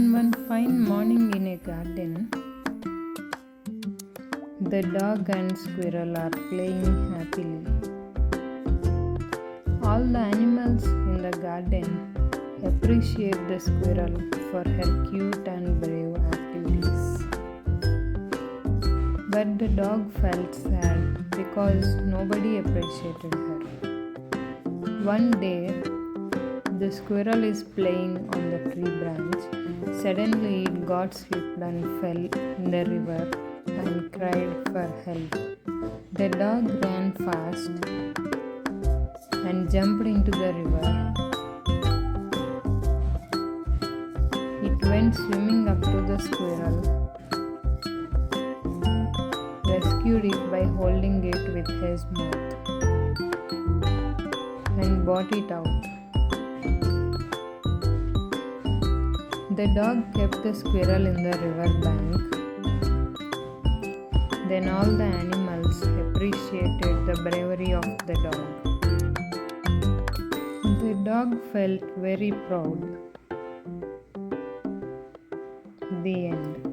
On one fine morning in a garden, the dog and squirrel are playing happily. All the animals in the garden appreciate the squirrel for her cute and brave activities. But the dog felt sad because nobody appreciated her. One day, the squirrel is playing on the tree branch. Suddenly, it got slipped and fell in the river and cried for help. The dog ran fast and jumped into the river. It went swimming up to the squirrel, rescued it by holding it with his mouth, and brought it out. The dog kept the squirrel in the river bank. Then all the animals appreciated the bravery of the dog. The dog felt very proud. The end.